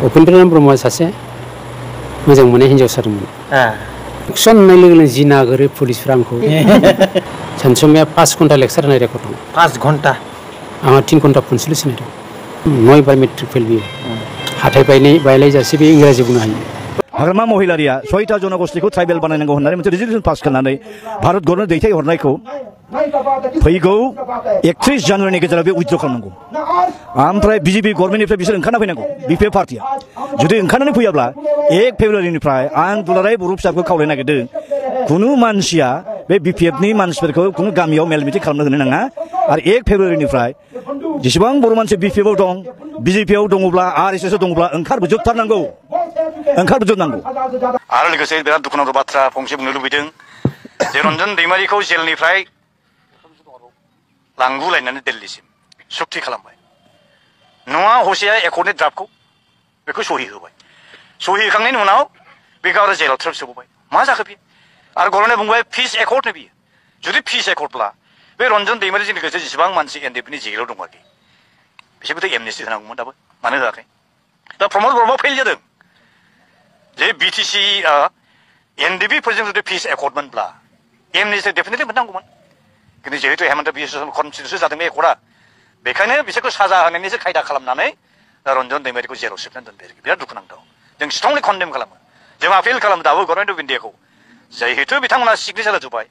उपेन्द्र ब्रह्मआ सासे मोजां मोननाय हिन्जावसादोंमोन सननाय लोगो लोगो जि नागिरो पुलिसफ्रा आंखौ सानसुमाया 5 घन्टा लेक्सार होनाय रेकर्ड दं 5 घन्टा आंहा 3 घन्टा खनसेल' सिनायदों 9 बार मेट्रिक फेल बियो हाथाय बायलायजासे बे इंराजि बुंनो हायो हाग्रामा महिलारिया 6टा जनगोष्ठीखौ ट्राइबेल बानायनांगौ होननानै मोनसे रेजोल्यूशन पास खालामनानै भारत गभर्नमेन्ट दैथायहरनायखौ फैगौ 31 जानुवारिनि गेजेराव बे उइथड्र खालामनांगौ ओमफ्राय बिजेपि गभर्नमेन्टनिफ्राय बिसोर ओंखारना फैनांगौ बिपिएफ पार्टिया जुदि ओंखारनानै फैयाब्ला 1 फेब्रुवारिनिफ्राय आं दुलाराय बर' फिसाखौ खावलायनो नागिरदों कुनु मानसिया बे बिपिएफनि मानसिफोरखौ कुनु गामियाव मेल मिटिं खालामनो होनो नाङा आरो 1 फेब्रुवारिनिफ्राय जेसेबां बर' मानसि बिपिएफआव दं बिजेपिआव दङब्ला आरएसएसआव दङब्ला ओंखारबोजोबथारनांगौ आरो लोगोसे बिराद दुखुनांथाव बाथ्रा फंसे बुंनो लुबैदों जे रन्जन दैमारिखौ जेलनिफ्राय लांगुलायनानै दिल्लीसिम सुक्ति खालामबाय नङा हसेया एकर्डनि ड्राफ्टखौ बेखौ सहि होबाय सहि होखांनायनि उनाव बेखौ आरो जेलाव थ्रोब सोबाय मा जाखो बियो आरो गभर्नमेन्टआ बुंबाय पिस एकर्डनो बियो जुदि पिस एकर्डब्ला बे रन्जन दैमारिजों लोगोसे जेसेबां मानसि एनडिएफनि जेलाव दं आरोखि बिसोरखौथ' एमनेस्टि होनांगौमोन दाबो मानो होआखै दा प्रमद बर'आ फेल जादों जे बिटिसि एनडिएफफोरजों जुदि पिस एकर्डमोनब्ला एमनेस्टि डेफिनेटलि मोननांगौमोन किन्तु जिहेतु हेमन्त बिश्व खनसेल'सो जादों बे एकर्डआ बेखायनो बिसोरखौ साजा होनायनिसो खायदा खालामनानै रन्जन दैमारिखौ जेलाव सोबनानै दोनबाय आरोखि बिराद दुखुनांथाव जों स्ट्रंलि कन्डेम खालामो जों आपिल खालामो दाबो गभर्नमेन्ट अफ इन्डियाखौ जिहेतु बिथांमोना सिगनेचार होजोब्बाय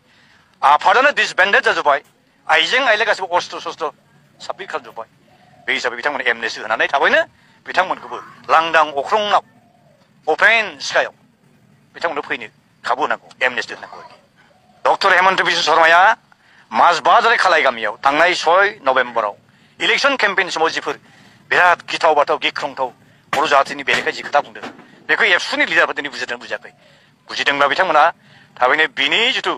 आफादानो डिसबेन्डेड जाजोब्बाय आइजें आइला गासिबो अस्त्र शस्त्र साबमिट खालामजोब्बाय बे हिसाबै बिथांमोना एमनेस्टि होनानै थाबैनो बिथांमोनखौबो लांदां अख्राङाव अपेन स्कायाव बिथांमोननो फैनो खाबु होनांगौ एमनेस्टि होनांगौ आरोखि डक्टर हेमन्त बिश्व शर्माया माजबाजारे खालाय गामियाव थांनाय 6 नभेम्बराव इलेक्शन केम्पेइन समाव जिफोर बिराद गिथाव बाथाव गिख्रंथाव बर' जातिनि बेरेखायै जि खोथा बुंदों बेखौ एबसुनि लिडारफोर दिनै बुजिदों बुजियाखै बुजिदोंब्ला बिथांमोना थाबैनो बिनि जिथु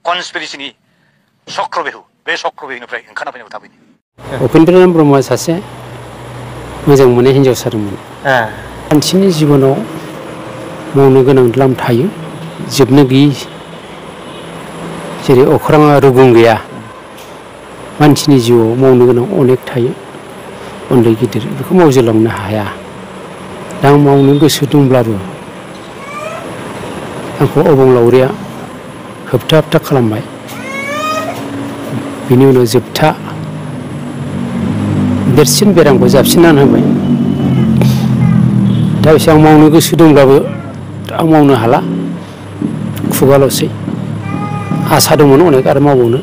कनस्पिरेसिनि चक्रबेहु बे चक्रबेहुनिफ्राय ओंखारना फैनांगौ थाबैनो उपेन्द्र ब्रह्मआ सासे मोजां मोननाय हिन्जावसादोंमोन मानसिनि जिबनाव मावनो गोनां द्लाम थायो जोबनो गैयि जेरै अख्राङा रुगुं गैया मानसिनि जिउआव मावनो गोनां अनेक थायो उन्दै गिदिर बेखौ मावजोबलांनो हाया दा आं मावनो गोसो दंब्लाबो आंखौ अबंलावरिया होबथा खालामबाय बिनि उनाव जोबथा देरसिन बेरामखौ जाबसिननानै होबाय दा एसे आं मावनो गोसो दंब्लाबो आं मावनो हाला खुगाल'सै आसा दंमोन अनेक आरो मावबावनो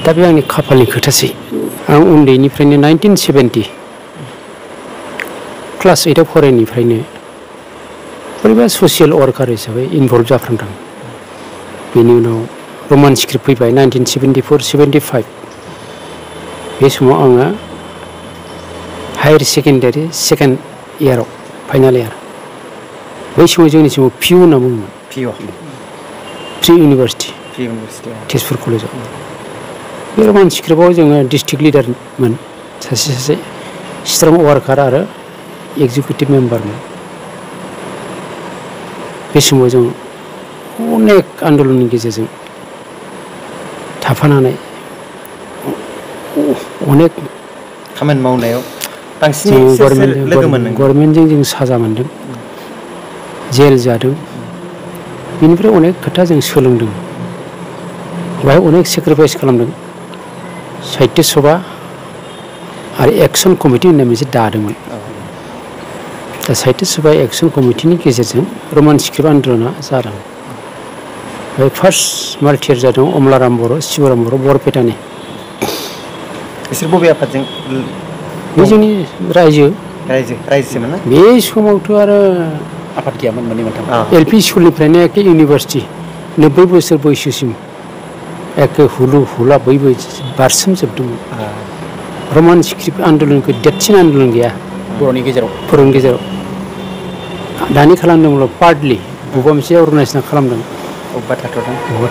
दा बे आंनि खाफालनि खोथासै आं उन्दैनिफ्रायनो 1970 क्लास 8आव फरायनायनिफ्रायनो बोरैबा ससियेल वार्कार हिसाबै इनभल्भ जाफ्रांदों बेनि उनाव रमान स्क्रिप्ट फैबाय 1974-75 बे समाव आङो हायार सेकेन्डारि सेकेन्ड इयाराव फाइनाल इयार बै समाव जोंनि समाव पिअ होनना बुङोमोन प्रि इउनिभार्सिटि तेजपुर कलेजाव बे रमान स्क्रिप्टआव जोङो डिस्ट्रिक्ट लिडारमोन सासे स्ट्रं वार्कार आरो एक्जिकिउटिभ मेम्बारमोन बे समाव जों अनेक आन्दलननि गेजेरजों थाफानानै अनेक खामानि मावनायाव बांसिन गभर्नमेन्टजों जों साजा मोनदों जेल जादों बेनिफ्राय अनेक खोथा जों सोलोंदों बेवहाय अनेक सेक्रिफाइस खालामदों साहित्य सभा आरो एक्सन कमिटि होननाय मोनसे दादोंमोन दा साहित्य सभा एक्सन कमिटिनि गेजेरजों रमान स्क्रिप्ट आन्दलना जादों बेवहाय फार्स्ट मार्टियार जादों अमलाराम बर' शिवराम बर' बरपेटानि बिसोर बबे आफादजों बे जोंनि रायजोमोन ना बे समावथ' आरो आफाद गैयामोन मोननै मोनथाम एलपि स्कुलनिफ्रायनो एखे इउनिभार्सिटि 90 बोसोर बैसोसिम एखे हुलु हुला बयबो बारसोमजोबदोंमोन रमान स्क्रिप्ट आन्दलनखौ देरसिन आन्दलन गैया बर'नि गेजेराव दानि खालामदोंब्ला पार्टलि बबेबा मोनसे अर्गानाइजेसन खालामदों बबेबा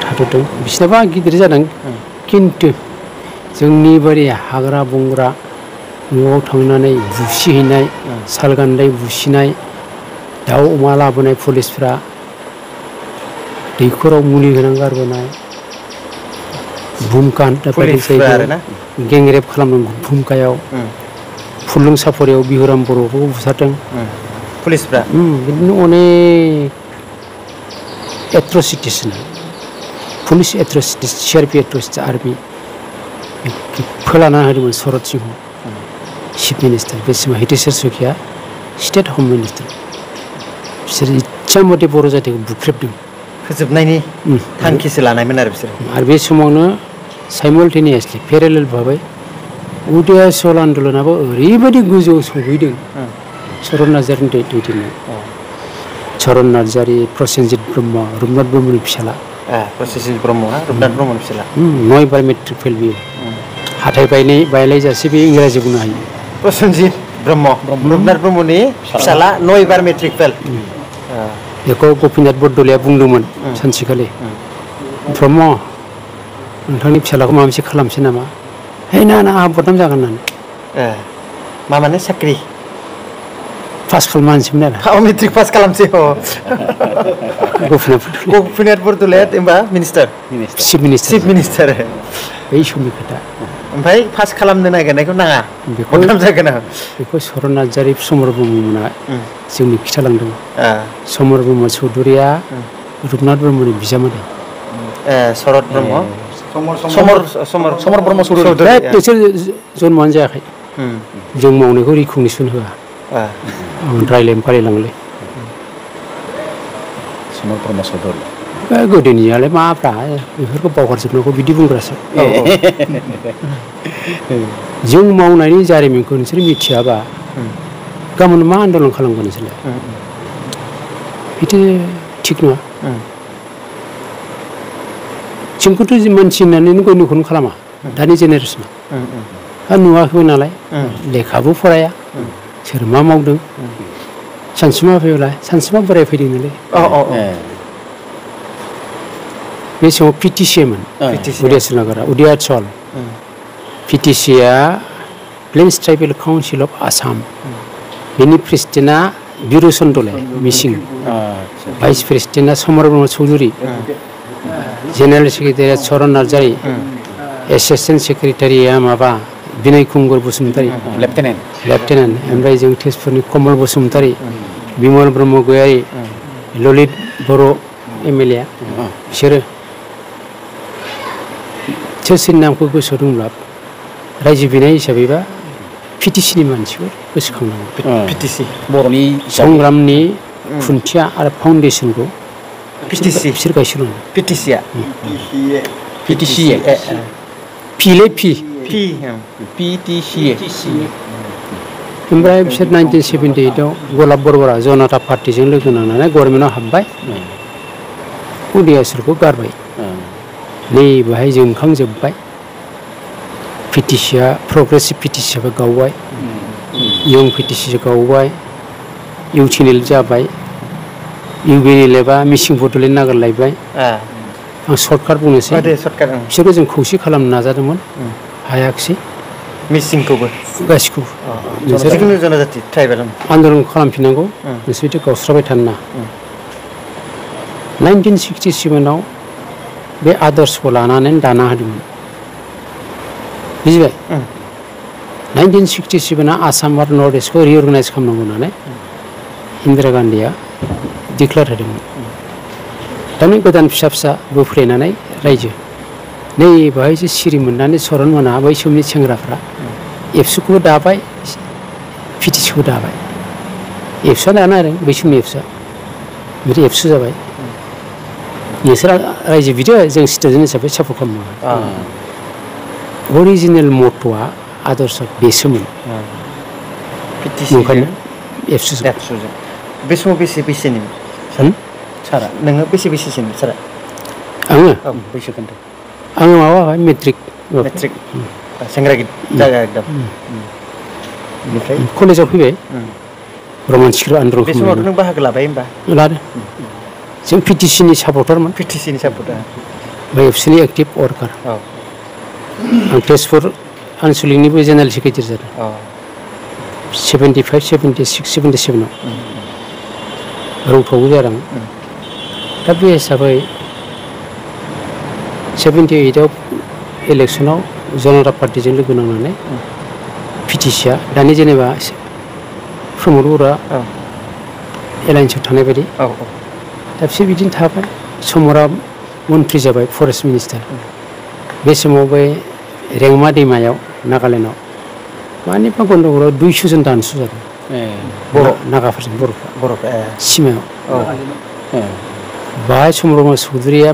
थाथ'दों बिसिनाबा गिदिर जादों खिन्थु जोंनि बायदि हाग्रा बंग्रा न'आव थांनानै बुसिहैनाय सालगान्दै बुसिनाय दाउ अमा लाबोनाय पुलिसफ्रा दैखराव मुलि होनानै गारबोनाय भुमका गेंरेप खालामदों भुमकायाव फुलुं साफरियाव बिहुराम बर'खौ बुथारदों पुलिसफ्रा बिदिनो अनेक एट्रसिटिस पुलिस एट्रसिटिस CRP एट्रसिटिस आर्मि फोलाना होदोंमोन शरद सिंह चिफ मिनिस्टार बे समाव हितेश्वर शइकिया स्टेट हम मिनिस्टार बिसोर इच्छा मथे बर' जातिखौ बुख्रेबदों फोजोबनायनि थांखिसो लानायमोन आरो बिसोर आरो बे समावनो साइमल्टेनियासलि पेरेलेल भाबै उदयाचल आन्दलनाबो ओरैबायदि गोजौआव सौहैदों चरन नार्जारिनि दैदेननाय चरन नार्जारि प्रसेनजित ब्रह्म रुपनाथ ब्रह्मनि फिसाला प्रसेनजित ब्रह्मआ रुपनाथ ब्रह्मनि फिसाला 9 बार मेट्रिक फेल बियो हाथाय बायलायजासे बे इंराजि बुंनो हायो प्रसेनजित ब्रह्म रुपनाथ ब्रह्मनि फिसाला 9 बार मेट्रिक फेल बेखौ गपिनाथ बरदलैया बुंदोंमोन सानसेखालि ब्रह्म नोंथांनि फिसालाखौ माबा मोनसे खालामसै नामा है ना आंहा बदनाम जागोन होननानै मा माने साख्रि पास खालामनोसैमोन आरो मेट्रिक पास खालामसै गपिनाथ बरदलैया होमबा मिनिस्टार चिफ मिनिस्टार बै समनि खोथा ओमफ्राय पास खालामनो नागिरनायखौ नाङा बदनाम जागोन बेखौ चरन नार्जारि समर ब्रह्ममोना जोंनि खिथालांदों समर ब्रह्म चौधुरिया रुपनाथ ब्रह्मनि बिजामादै शरद ब्रह्म समर ब्रह्म चौधुरि बिसोर जन्मआनो जायाखै जों मावनायखौ रिकगनिसन होआ रायलायनो फारिलांलै समर ब्रह्म चौधुरि गोदोनियालाय माफ्रा बेफोरखौ बावगारजोबनांगौ बिदि बुंग्रासो जों मावनायनि जारिमिनखौ नोंसोर मिथियाबा गाबोन मा आन्दलन खालामगोन नोंसोरलाय बिदि थिग नङा जोंखौथ' मानसि होननानै गयनोखौनो खालामा दानि जेनेरेसना नुवाखैबो नालाय लेखाबो फराया सोर मा मावदों सानसुमा फैब्लाय सानसुमा बोराय फैदों नालाय बे समाव PTCमोन उदयाचल नगरा उदयाचल PTCआ plains tribal council of Assam बेनि प्रेसिडेन्टआ बिरुचन दले मिसिं भाइस प्रेसिडेन्टआ समर ब्रह्म चौधुरि जेनेरेल सेक्रेटारिया चरन नार्जारि एसिस्टेन्ट सेक्रेटारिया माबा बिनय कुंगर बसुमतारी लेफ्टेनेन्ट ओमफ्राय जों तेजपुरनि कमल बसुमतारी बिमल ब्रह्म गयारि ललित बर' MLA बिसोरो सोरनि नामखौ गोसोआव दंब्ला रायजो बिनाय हिसाबैबा PTCनि मानसिफोर गोसोखांनांगौ बर'नि संग्रामनि खुन्थिया आरो फाउन्डेसनखौ बिसोर गायसनदों ओमफ्राय बिसोर 1978आव गलाब बरबरा जनता पार्टिजों लोगो नांनानै गभर्नमेन्टआव हाबबाय उदयाचलखौ गारबाय नै बेहाय जोंखांजोब्बाय PTCआ प्रग्रेसिभ PTCआबो गावबाय इयं PTC गावबाय UTNL जाबाय UBNLबा मिसिं बड'लेण्ड नागारलायबाय आं सर्टकाट बुंनोसै बिसोरखौ जों खौसे खालामनो नाजादोंमोन हायाखिसै मिसिंखौबो गासिखौबो जिखुनु जनजाति ट्राइबेल आन्दलन खालामफिननांगौ नोंसोर बिदि गावस्राबाय थानो नाङा 1967आव बे आदर्शखौ लानानै दाना होदोंमोन बुजिबाय 1967आ आसाम आरो नर्थ इस्टखौ रिअर्गानाइज खालामनांगौ होननानै इन्दिरा गान्धीया डिक्लेयार होदोंमोन थारमाने गोदान फिसा फिसा बोफ्लेनानै रायजो नै बेहायसो सिरि मोननानै चरन मोना बै समनि सेंग्राफ्रा एबसुखौबो दाबाय PTCखौबो दाबाय एबसुआ दाना आरो बै समनि एबसुआ बिदि एबसु जाबाय नोंसोरा रायजो बिदो जों सिटिजेन हिसाबै सापर्ट खालामो अरिजिनेल मट'आ आदर्श बेसोमोन ओंखायनो एबसुजों बे समाव बेसेनिमोन सारा नोङो बेसेसिम सारा आङो बैसो खोन्था आङो माबाबाय मेट्रिक सेंग्रा जागा एकदम बेनिफ्राय कलेजाव फैबाय रमान सिख्र आन्दलन बे समावथ' नों बाहागो लाबाय होमबा लादों जों PTCनि सापर्टारमोन PTCनि सापर्टार ओमफ्राय एबसुनि एक्टिभ वार्कार आं तेजपुर आनसलिकनिबो जेनेरेल सेक्रेटारि जादों 75, 76, 77आव रौथावबो जादों दा बे हिसाबै 78आव इलेक्सनाव जनता पार्टिजों लोगो नांनानै पिटिसिया दानि जेनेबा प्रमद बर'आ एलायन्सआव थानाय बायदि दा बिसोर बिदिनो थाबाय समरा मन्त्रि जाबाय फरेस्ट मिनिस्टार बे समाव बे रेंमा दैमायाव नागालेण्डआव मानिबा गन्दगलाव 200 जन दानस' जादों बर' नागाफोरजों बर'फ्रा सिमायाव बाहाय समरमा चौधुरिया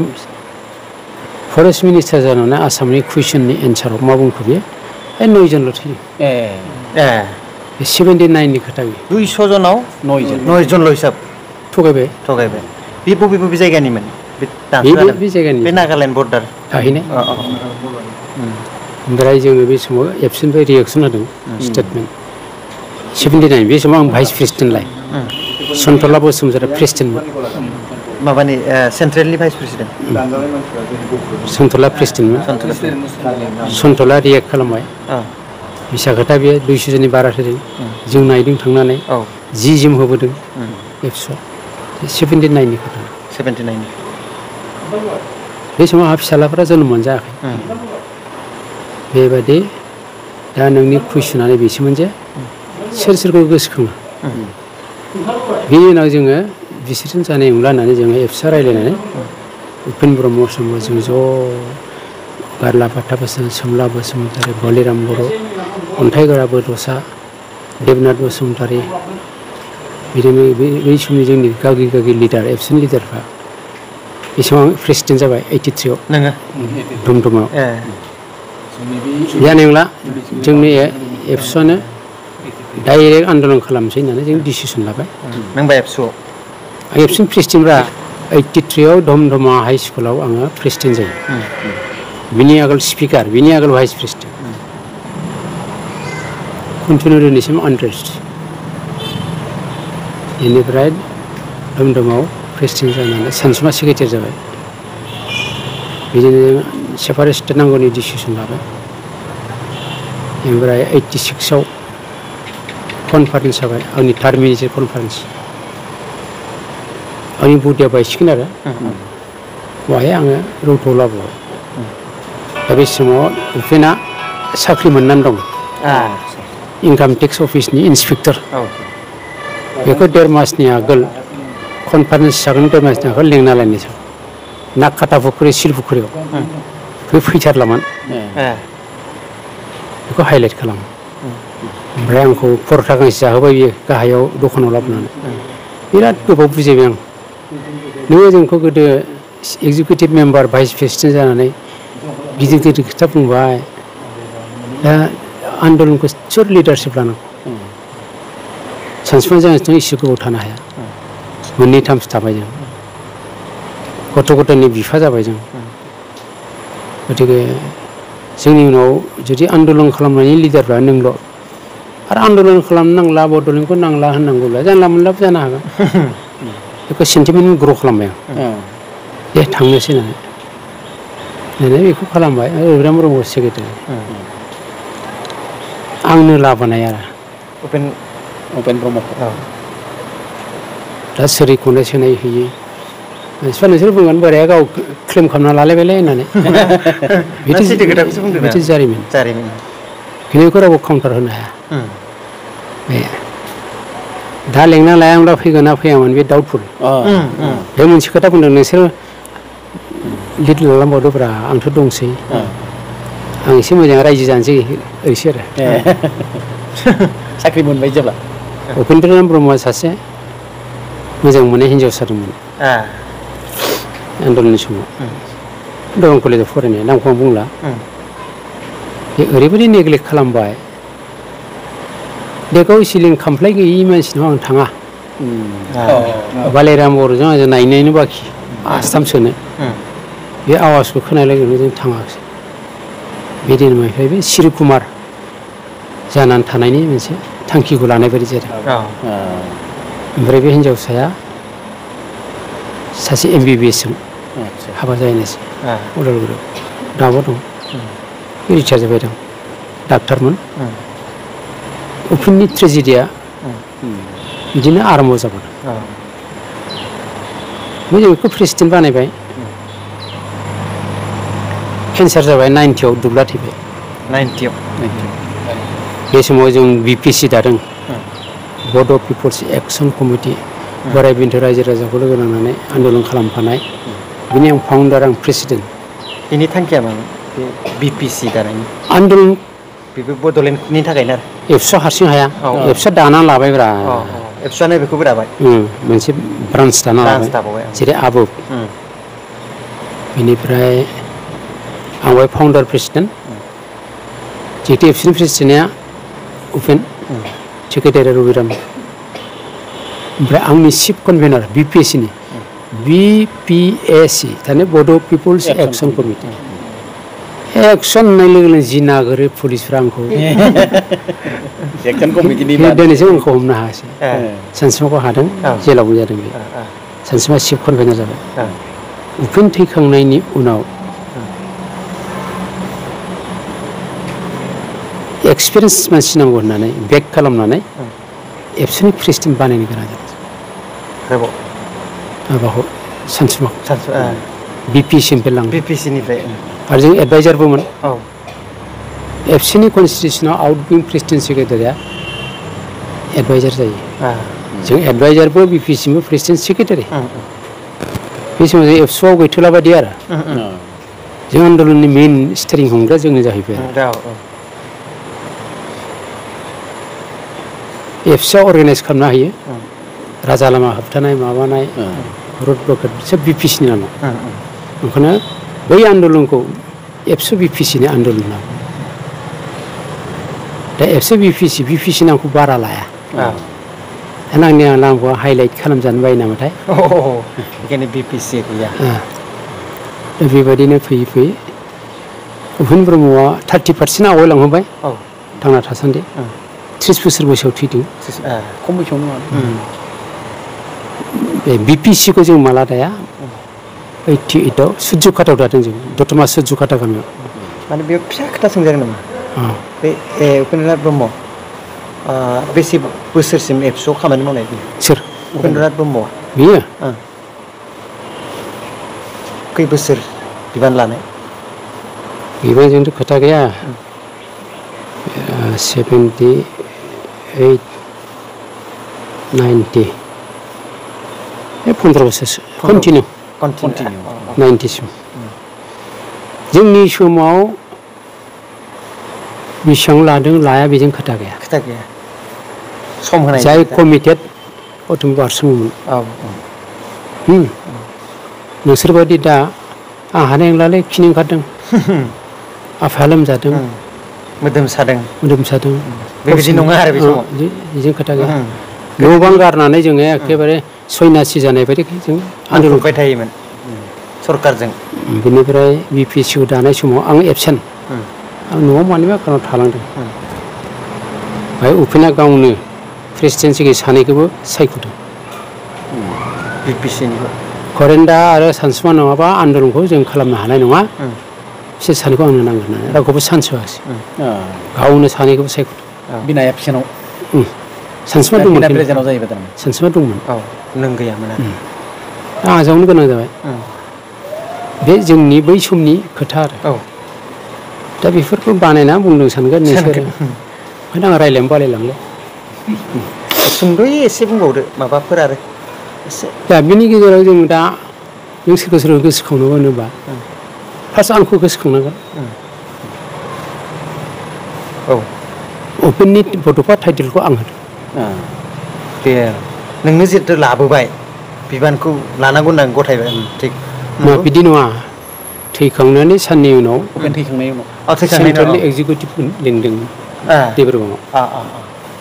फरेस्ट मिनिस्टार जानानै आसामनि कुइसननि एन्साराव मा बुंखो बेयो 9 जनल' थैयो बे 79नि खोथा बेयो 200 जनाव 9 जनल' हिसाब थगायबाय बे बबे जायगानिमोन बे जायगानि बे नागालेण्ड बर्डार थाहैनाय ओमफ्राय जोङो बे समाव एबसेन्टनिफ्राय रिएक्सन होदों स्टेटमेन्ट 79 बे समाव आं भाइस प्रेसिडेन्टलाय सन्तला बसुमतारी प्रेसिडेन्टमोन माबानि सेन्ट्रेलनि भाइस प्रेसिडेन्ट सन्तला प्रेसिडेन्टमोन सन्तला रिएक्ट खालामबाय बिसा खोथा बेयो 200 जननि बारा थैदों जों नायदों थांनानै जि जोम होबोदों एबसुआ 79नि खोथा 79 बे समाव आंहा फिसालाफ्रा जोनोम मोनजायाखै बेबायदि दा नोंनि कुइसनानो बेसोमोन जे सोर सोरखौ गोसोखाङो बेनि उनाव जोङो बिसोरजों जानाय नंला होननानै जोङो एबसुआ रायज्लायनानै उपेन ब्रह्म समाव जों ज' गारला बाथा बोसोन सोमला बसुमतारी बलिराम बर' अन्थाइगोरा बड'सा देबनाथ बसुमतारी बिदिनो बै समनि जोंनि गागि लिडार एबसुनि लिडारफ्रा बे समाव प्रेसिडेन्ट जाबाय 83 नोङो दुमदुमाव जानाय नंला जोंनि एबसुआनो डाइरेक्ट आन्दलन खालामसै होननानै जों डिसिसन लाबाय नोंबा एबसुआव आं एबसुनि प्रेसिडेन्टब्रा 83 धमधमा हाइ स्कुलाव आङो प्रेसिडेन्ट जायो बिनि आगोल स्पिकार बिनि आगोल भाइस प्रेसिडेन्ट कन्टिनिउ दिनैसिम आनरेस्ट बेनिफ्राय धमधमाव प्रेसिडेन्ट जानानै सानसुमा सेक्रेटारि जाबाय बिदिनो सेपारेट स्टेट नांगौनि डिसिसन लाबाय ओमफ्राय 86आव कनफारेन्स जाबाय आंनि टार्मिनेटेड कनफारेन्स आंनि बडिया बायसिगोन आरो बेवहाय आङो रौतायाव लाबोबाय दा बे समाव उपेना साख्रि मोननानै दं इनकाम टेक्स अफिसनि इन्सपेक्टर बेखौ 1.5 मासनि आगोल कनफारेन्स जागोन 1.5 मासनि आगोल लेंना लायनोसै नागकाटापुखुरि सिलपुखुरियाव बे फैथारलामोन बेखौ हाइलाइट खालामो ओमफ्राय आंखौ परथा गांसे जाहोबाय बियो गाहायाव दखानाव लाबोनानै बिराद गोबाव बुजायबाय आं नोङो जोंखौ गोदो एक्जिकिउटिभ मेम्बार भाइस प्रेसिडेन्ट जानानै गिदिर गिदिर खोथा बुंबाय दा आन्दलनखौ सोर लिडारशिप लानांगौ सानसुमा जानानै एसे गोबाव थानो हाया मोननै थामसो थाबाय जों गथ' गथायनि बिफा जाबाय जों गतिके जोंनि उनाव जुदि आन्दलन खालामनायनि लिडारफ्रा नोंल' आरो आन्दलन खालामनांला बड'लेण्डखौ नांला होननांगौब्ला जानला मोनलाबो जानो हागोन बेखौ सेन्टिमेन्ट ग्र' खालामबाय आं दे थांनोसै होननानै बेखौ खालामबाय रबिराम ब्रह्म सेक्रेटारि आंनो लाबोनाय आरो उपेन ब्रह्मखौ दा सोरखौनो सोनाय होयो मानसिफ्रा नोंसोर बुंगोन बोराया गाव क्लेम खालामना लालायबायलै होननानै बिदि जारिमिन बेखौ रावबो काउन्टार होनो हाया बे दा लेंना लायाब्ला फैगोन ना फैयामोन बे डाउटफुल बे मोनसे खोथा बुंदों नोंसोर लिड लालांबावदोब्रा आंथ' दंसै आं एसे मोजां रायजो जानोसै ओरैसो आरो साख्रि मोनबाय जेब्ला उपेन्द्र ब्रह्मआ सासे मोजां मोननाय हिन्जावसा दंमोन आन्दलननि समाव दरं कलेजाव फरायनाय नामखौ आं बुंला बे ओरैबायदि नेग्लेक्ट खालामबाय बेखौ सिलिं खामफ्लाय गैयि मानसिनाव आं थाङा बालायराम बर'जों आंजों नायनायनो बाखि आस्थाम सोनो बे आवाजखौ खोनाय लोगो लोगो जों थाङाखिसै बे दिननिफ्राय बे सिरिकुमार जानानै थानायनि मोनसे थांखिखौ लानाय बायदि जादों ओमफ्राय बे हिन्जावसाया सासे MBBSजों हाबा जाहैनायसै उदालगुरियाव दाबो दं रिटायार जाबाय दं डाक्टारमोन उपेननि ट्रेजेडिया बिदिनो आरम्भ जाबोदों जों बेखौ प्रेसिडेन्ट बानायबाय केन्सार जाबाय 90आव दुब्ला थैबाय 90आव बे समाव जों BPC दादों बड' पिपल्स एक्सन कमिटि बोराय बेन्थ रायजो राजाखौ लोगो नांनानै आन्दलन खालामफानाय बिनि आं फाउन्डार आं प्रेसिडेन्ट बेनि थांखिया मामोन बे BPC दानायनि आन्दलन बेबो बड'लेण्डनि थाखायनो एबसु हारसिं हाया औ। एबसुआ दाना लाबायब्रा एबसुआनो बेखौबो दाबाय मोनसे ब्रान्स दाना ब्रान्स लाबाय दाबावबाय जेरै आबुक बेनिफ्राय आं बे फाउन्डार प्रेसिडेन्ट जिहेतु एबसुनि प्रेसिडेन्टआ उपेन सेक्रेटारिया रबिराम ओमफ्राय आंनि चिफ कनभेनार BPSC नि BPSC थारमाने बड' पिपल्स एक्सन कमिटि एक्सन होननाय लोगो लोगो जि नागिरो पुलिसफ्रा आंखौ एक्सन कमिटिनि दिनैसो आंखौ हमनो हायासै सानस्रिमाखौ हादों जेलावबो जादों बे सानस्रिमा चिफ कनभेनार जाबाय उपेन थैखांनायनि उनाव एक्सपिरियेन्स मानसि नांगौ होननानै बेक खालामनानै एबसुनि प्रेसिडेन्ट बानायनो गोनां जादों माबाखौ सानस्रिमाखौ BPSCनिफ्राय लांदों BPSCनिफ्राय आरो जों एडभाइजारबोमोन एबसुनि कनस्टिटिउसनाव आउटगोइं प्रेसिडेन्ट सेक्रेटारिया एडभाइजार जायो जों एडभाइजारबो BPSCनिबो प्रेसिडेन्ट सेक्रेटारि बे समाव जों एबसुआव गैथ'ला बायदि आरो जों आन्दलननि मेइन स्टेरिं हमग्रा जोंनो जाहैबाय एबसुआ अर्गानाइज खालामना होयो राजा लामा होबथानाय माबानाय रड ब्लकेट सोब BPSCनि नालाय ओंखायनो बै आन्दलनखौ एबसु BPSCनि आन्दलन होनना दा एबसु BPSC नामखौ बारा लाया आंनि नामखौ हाइलाइट खालामजानो बायो नामाथाय बेखायनो BPSC गैया दा बेबायदिनो फैयै फैयै उपेन ब्रह्मआ 30% आवगायलांहोबाय थांना थासान्दि 30 बोसोर बैसोआव थैदों खम बैसोआव नङा बे BPSCखौ जों माला दाया 88आव सुजुखाटाव दादों जों दतमा सुजुखाटा गामियाव माने बेयाव फिसा खोथा सोंजागोन नामा बे उपेन्द्रनाथ ब्रह्म बेसे बोसोरसिम एबसुआव खामानि मावनाय सोर उपेन्द्रनाथ ब्रह्मआ बियो खै बोसोर बिबान लानाय बिबानजोंथ' खोथा गैया 78 90 15 बोसोरसो कन्टिनिउ 90सिम जोंनि समाव बेसेबां लादों लाया बेजों खोथा गैया सम होनाय जाय कमिटेड अट'म बारसोमोन नोंसोरबायदि दा आं हानाय नंलालै खिनो ओंखारदों आफाया लोमजादों मोदोम सादों बेबायदि नङा आरो बे समाव बेजों खोथा गैया न' बां गारनानै जोङो एखेबारे सयनासि जानाय बायदि जों आन्दलनबाय थायोमोन सरकारजों बेनिफ्राय BPSCखौ दानाय समाव आं एबसेन्ट आं न'आव मानिबा खारनाव थालांदों बेहाय उपेना गावनो प्रेसिडेन्सिखौ सानैखौबो सायख'दों BPSCनिबो करेन्दा आरो सानसुमा नङाबा आन्दलनखौ जों खालामनो हानाय नङा बिसोर सानैखौ आंनो नांगोन होननानै रावखौबो चान्स होआसै गावनो सानैखौबो सायख'दों बिना एबसेन्टआव सानसुमा दंमोन सानसुमा दंमोन नों गैयामोन आरो आजावनो गोनां जाबाय बे जोंनि बै समनि खोथा आरो दा बेफोरखौ बानायना बुंदों सानगोन नोंसोरो ओंखायनो आं रायज्लायनो बालायलांले सुंद'यै एसे बुंबावदो माबाफोर आरो एसे दा बेनि गेजेराव जों दा नों सोरखौ सोरखौ गोसोखांनांगौ होनोबा फार्स्ट आंखौ गोसोखांनांगोन उपेननि बड'फा टाइटेलखौ आं होदों दे नोंनो जिहेथु लाबोबाय बिबानखौ लानांगौ होननानै गथायबाय थिग बिदि नङा थैखांनानै साननै उनाव थैखांनायनि उनाव सेन्ट्रेल एक्जिकिउटिभ लिंदों देबरगावआव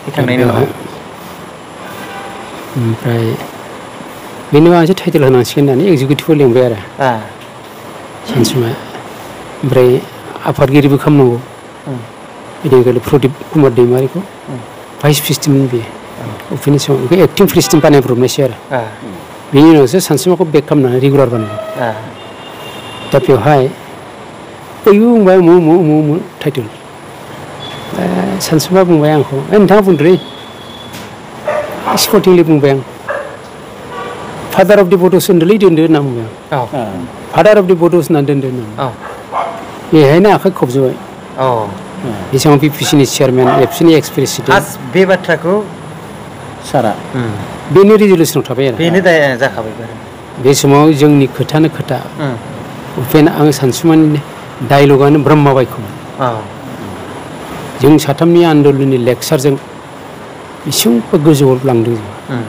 थैखांनायनि उनाव ओमफ्राय बेनि मानसि टाइटेल होनांसिगोन होननानै एक्जिकिउटिभखौ लिंबाय आरो सानसुमा ओमफ्राय आफादगिरिबो खालामनांगौ बिदिनो प्रदीप कुमार दैमारिखौ भाइस प्रेसिडेन्टमोन बेयो उपेननि समाव बेखौ एक्टिं प्रेसिडेन्ट बानायब्रबनायसै आरो बेनि उनावसो सानसुमाखौ बेक खालामनानै रेगुलार बानायबाय दा बेवहाय बयबो बुंबाय मु टाइटेल सानसुमा बुंबाय आंखौ नोंथाङा बुंदोलै स्पर्टिंलि बुंबाय आं फादार अफ दि बड'स होनदोलै दोनदो होनना बुंबाय आं फादार अफ दि बड'स होनना दोनदो होननानै बेहायनो आखाइ खबजोबाय बे समाव BPCनि चेयारमेन एबसुनि एक्स प्रेसिडेन्ट आज बे बाथ्राखौ सारा बेनो रिजलिउसनाव थाबाय आरो बेनो जाखाबाय बे समाव जोंनि खोथानो खोथा उपेन आं सानसुमानि डायलगानो ब्रह्म बायखौमोन जों साथामनि आन्दलननि लेक्सारजों बेसेबांबा गोजौआव लांदों जों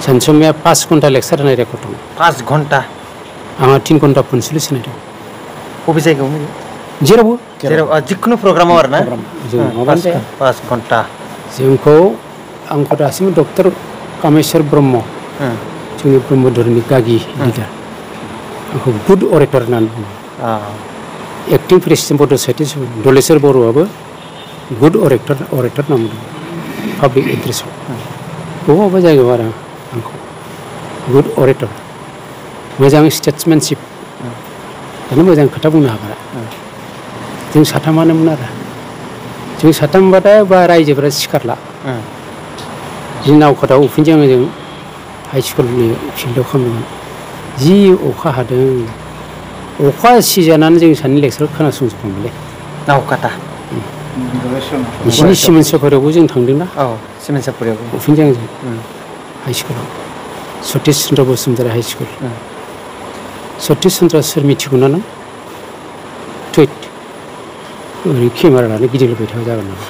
सानसुमाया 5 घन्टा लेक्सार होनाय रेकर्ड दं 5 घन्टा आंहा 3 घन्टा 45 होनाय दं बबे जायगायाव जेरावबो जिखुनु प्रग्रामाव आरो ना जों माबानो जाया 5 घन्टा जोंखौ आंखौ दासिमबो डक्टर कामेश्वर ब्रह्म जोंनि ब्रह्म धोरोमनि गागि लिडार आंखौ गुड अरेटर होननानै बुङो एक्टिं प्रेसिडेन्ट बड' साहित्य दलेश्वर बर'आबो गुड अरेटर होनना बुंदों पाब्लिक एड्रेसाव बबेबा जायगायाव आरो आंखौ गुड अरेटर मोजां स्टेट्समेनशिप दानो मोजां खोथा बुंनो हाग्रा जों साथामानोमोन आरो जों साथामबाथाय बा रायजोफोरा सिखारला जि नावखाथाव उफिनजों जों हाइ स्कुलनि फिल्डआव खालामदोंमोन जि अखा हादों अखा सिजानानै जों सानैनि लेक्सारखौ खोनासंजोबदोंमोनलै नावखाथा बिसिनि सिमेन्ट साफारियावबो जों थांदोंना सिमेन्ट साफारियावबो उफिनजों जों हाइ स्कुलाव सतिश चन्द्र बसुमतारी हाइ स्कुल सतिश चन्द्र सोर मिथिगौ ना नों टुइट ओरै केमेरा लानानै गिदिंलायबाय थाबा जागोन नामा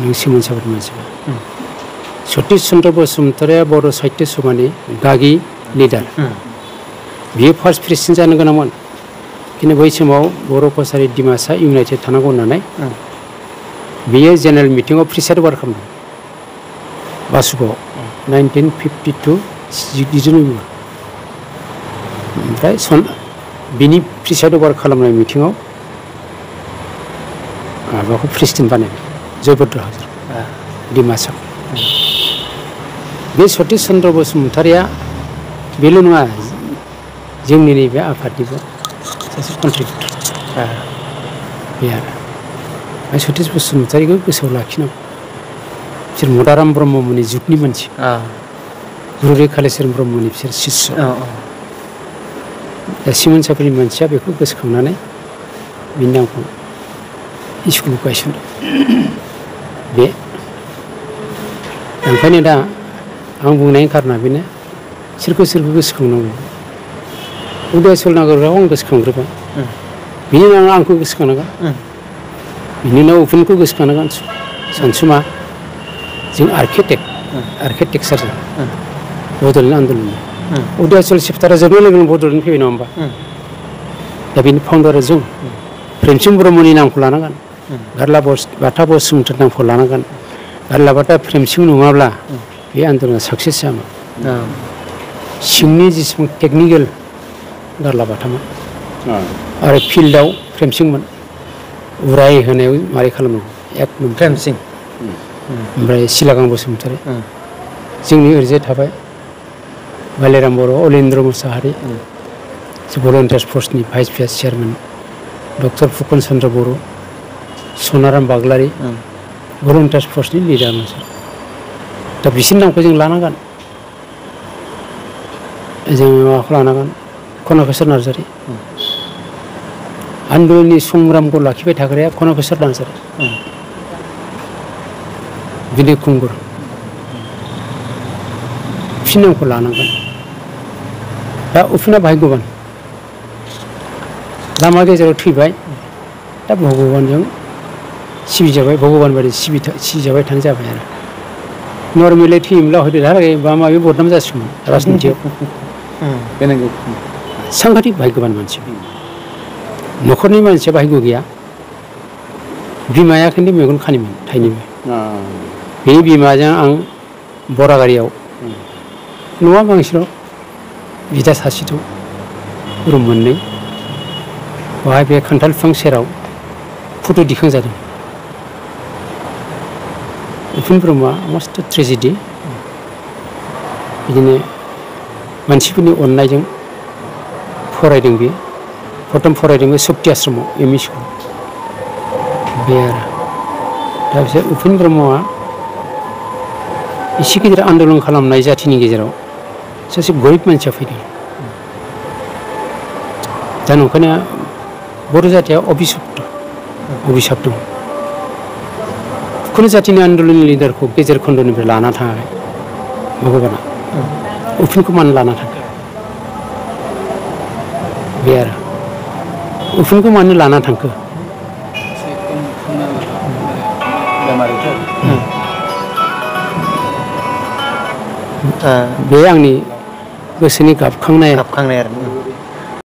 नों सिमेन्ट साफारि मानसिबा सतिश चन्द्र बसुमतारीया बर' साहित्य सभानि गागि लिडार बियो फार्स्ट प्रेसिडेन्ट जानो गोनांमोन खिन्थु बै समाव बर' कसारि डिमासा इउनाइटेड थानांगौ होननानै बियो जेनेरेल मिटिङाव प्रिसाइड अभार खालामदों बासुगावआव 1952 ओमफ्राय बिनि प्रिसाइड अभार खालामनाय मिटिङाव माबाखौ प्रेसिडेन्ट बानायबाय जयभद्र हाजर डिमासाव बे सतिश चन्द्र बसुमतारीया बेल' नङा जोंनि नैबे आफादनिबो सासे कन्ट्रिबिउटर बे आरो सतिश बसुमतारीखौ गोसोआव लाखिनांगौ बिसोर मदाराम ब्रह्ममोननि जुगनि मानसि गुरुदेव कालिचरन ब्रह्मनि बिसोर शिष्य सिमेन्ट साफारिनि मानसिया बेखौ गोसोखांनानै बिनि नामखौ स्कुल गायसनदों बे ओंखायनो दा आं बुंनायनि कारना बेनो सोरखौ गोसोखांनांगौ उदयचल नागरखौ आं गोसोखांग्रोबाय बिनि उनाव आंखौ गोसोखांनांगोन बिनि उनाव उपेनखौ गोसोखांनांगोन सानसुमा जों आर्किटेक्चार बड'लेण्ड आन्दलननि उदयचल सेप्टारा जोबनाय लोगो लोगो बड'लेण्ड फैबाय नङा होमबा दा बेनि फाउन्डारा जों प्रेमसिं ब्रह्मनि नामखौ लानांगोन गारला बाथा बसुमतारी नामखौ लानांगोन गारला बाथा प्रेमसिं नङाब्ला बे आन्दलना साक्सेस जायामोन सिंनि जेसेबां टेकनिकेल गारला बाथामोन आरो फिल्डआव प्रेमसिंमोन उराय होनायाव मारै खालामनांगौ एक प्रेमसिं ओमफ्राय सिलागां बसुमतारी जोंनि ओरैजाय थाबाय बालिराम बर' अलेन्द्र मुसाहारि भलुन्टियार्स फर्सनि vice chairman doctor Phukan Chandra Boro' Sanaram Baglari volunteers फर्सनि लिडारमोन सार दा बिसोरनि नामखौ जों लानांगोन जोङो माबाखौ लानांगोन कनकेश्वर नार्जारि आन्दलननि संग्रामखौ लाखिबाय थाग्राया कनकेश्वर नार्जारि बिनय कुंगुर बिसोरनि नामखौ लानांगोन दा उपेना भाग्यबान लामा गेजेराव थैबाय दा भगबानजों सिबिजाबाय भगबान बायदि सिबिजाबाय थानाय जाबाय आरो नर्मेलै थैयोब्ला हयथ' दाहालागै माबा माबि बदनाम जासिगौमोन राजनितियाव सांघातिक भाग्यबान मानसि न'खरनि मानसिया भाग्य गैया बिमाया खिन्थु मेगन खानिमोन थाइनैबो बे बिमाजों आं बरागारियाव न'आ गांसेल' बिदा सासे दं रुम मोननै बेवहाय बे खान्थाल बिफां सेराव फट' दिखांजादों उपेन ब्रह्मआ मस्ट ट्रेजेडि बिदिनो मानसिफोरनि अननायजों फरायदों बियो प्रथम फरायदोंबो सक्ति आश्रमाव एम इ स्कुल बे आरो दा बिसोर उपेन ब्रह्मआ एसे गिदिर आन्दलन खालामनाय जाथिनि गेजेराव सासे गरिब मानसिया फैदों दा नंखायनो बर' जाथिया अभिशप्त अभिशाप दं खुनु जातिनि आन्दोलननि लिडारखौ गेजेर खन्द'निफ्राय लाना थाङाखै भगबाना उफिनखौ मानो लाना थांखो बे आरो उफिनखौ मानो लाना थांखो बे आंनि गोसोनि गाबखांनाय आरो